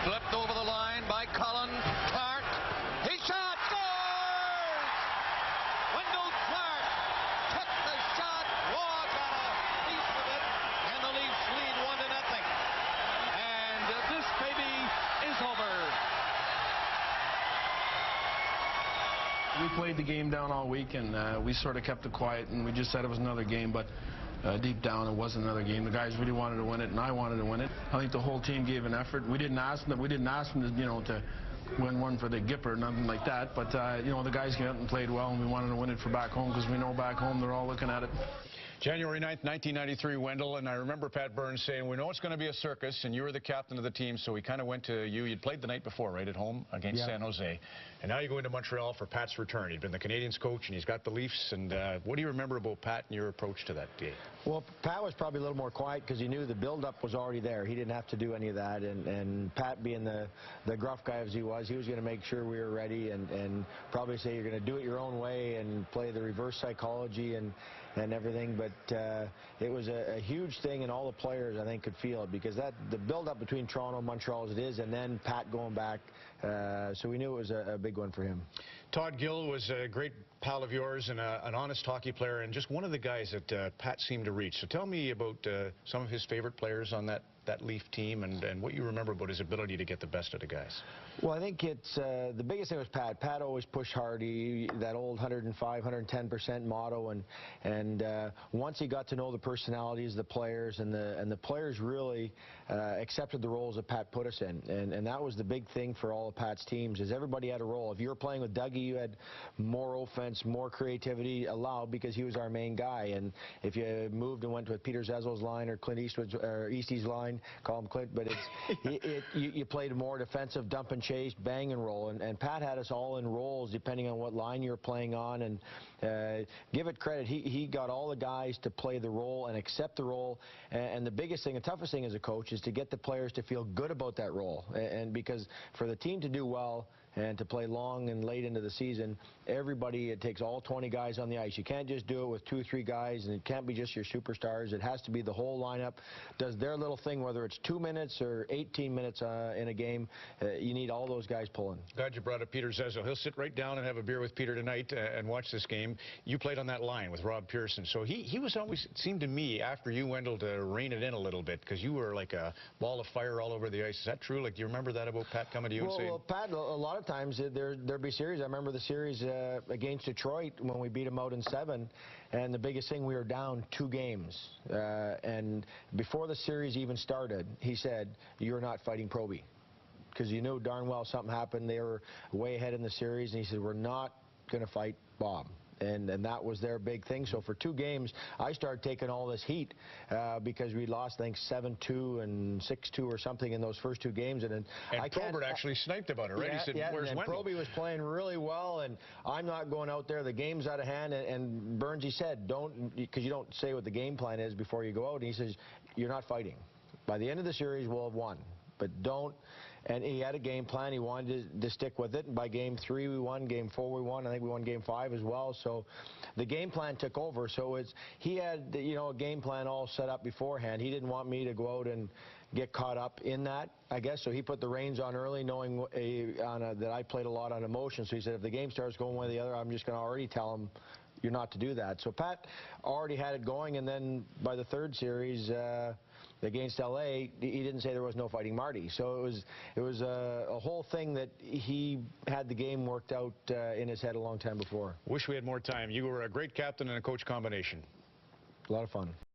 Flipped over the line by Colin Clark. He shot, scores! Wendel Clark took the shot, Waugh got a piece of it, and the Leafs lead 1-0. And this baby is over. We played the game down all week, and we sort of kept it quiet, and we just said it was another game, but deep down it was another game. The guys really wanted to win it, and I wanted to win it. I think the whole team gave an effort. We didn't ask them to, to win one for the Gipper or nothing like that, but the guys came out and played well, and we wanted to win it for back home because we know back home they're all looking at it. January 9th, 1993, Wendell, and I remember Pat Burns saying, we know it's going to be a circus, and you were the captain of the team, so we kind of went to you. You'd played the night before, right, at home against San Jose, and now you go into Montreal for Pat's return. He'd been the Canadiens coach, and he's got the Leafs, and what do you remember about Pat and your approach to that day? Well, Pat was probably a little more quiet because he knew the build-up was already there. He didn't have to do any of that, and Pat, being the gruff guy as he was going to make sure we were ready and probably say you're going to do it your own way and play the reverse psychology and everything, but it was a huge thing, and all the players, I think, could feel it because the build-up between Toronto and Montreal as it is, and then Pat going back, so we knew it was a big one for him. Todd Gill was a great pal of yours and an honest hockey player, and just one of the guys that Pat seemed to reach. So tell me about some of his favorite players on that Leaf team and what you remember about his ability to get the best of the guys. Well, I think it's the biggest thing was Pat. Pat always pushed hard. That old 105, 110% motto, and once he got to know the personalities of the players, and the players really accepted the roles that Pat put us in, and that was the big thing for all of Pat's teams, is everybody had a role. If you were playing with Dougie, you had more offense, more creativity allowed because he was our main guy, and if you moved and went with Peter Zezel's line or Clint Eastwood's or Eastie's line, call him Clint, but you played more defensive, dump and chase, bang and roll, and Pat had us all in roles depending on what line you were playing on, and give it credit, he got all the guys to play the role and accept the role, and the biggest thing, the toughest thing as a coach is to get the players to feel good about that role, and because for the team to do well and to play long and late into the season, everybody, it takes all 20 guys on the ice. You can't just do it with 2 or 3 guys, and it can't be just your superstars. It has to be the whole lineup does their little thing, whether it's 2 minutes or 18 minutes in a game. You need all those guys pulling. Glad you brought up Peter Zezel. He'll sit right down and have a beer with Peter tonight and watch this game. You played on that line with Rob Pearson, so he was always, it seemed to me, after you, Wendell, to rein it in a little bit because you were like a ball of fire all over the ice. Is that true? Like, do you remember that about Pat coming to you and saying? Well, Pat, a lot of times there'd be series. I remember the series against Detroit when we beat them out in 7, and the biggest thing, we were down 2 games, and before the series even started, he said, "You're not fighting Proby," because you knew darn well something happened. They were way ahead in the series, and he said, "We're not going to fight Bob." And that was their big thing. So for 2 games, I started taking all this heat because we lost, I think, 7-2 and 6-2 or something in those first 2 games. And Probert actually sniped about it, right? He said, "Where's Wendell?" Proby was playing really well, and I'm not going out there. The game's out of hand. And Burns, said, don't, because you don't say what the game plan is before you go out. And he says, "You're not fighting. By the end of the series, we'll have won. But don't," and he had a game plan. He wanted to stick with it. And by game 3, we won. Game 4, we won. I think we won game 5 as well. So the game plan took over. So he had, a game plan all set up beforehand. He didn't want me to go out and get caught up in that, I guess. So he put the reins on early, knowing that I played a lot on emotion. So he said, if the game starts going one or the other, I'm just going to already tell him you're not to do that. So Pat already had it going, and then by the 3rd series against LA, he didn't say there was no fighting Marty. So it was a whole thing that he had the game worked out in his head a long time before. Wish we had more time. You were a great captain and a coach combination. A lot of fun.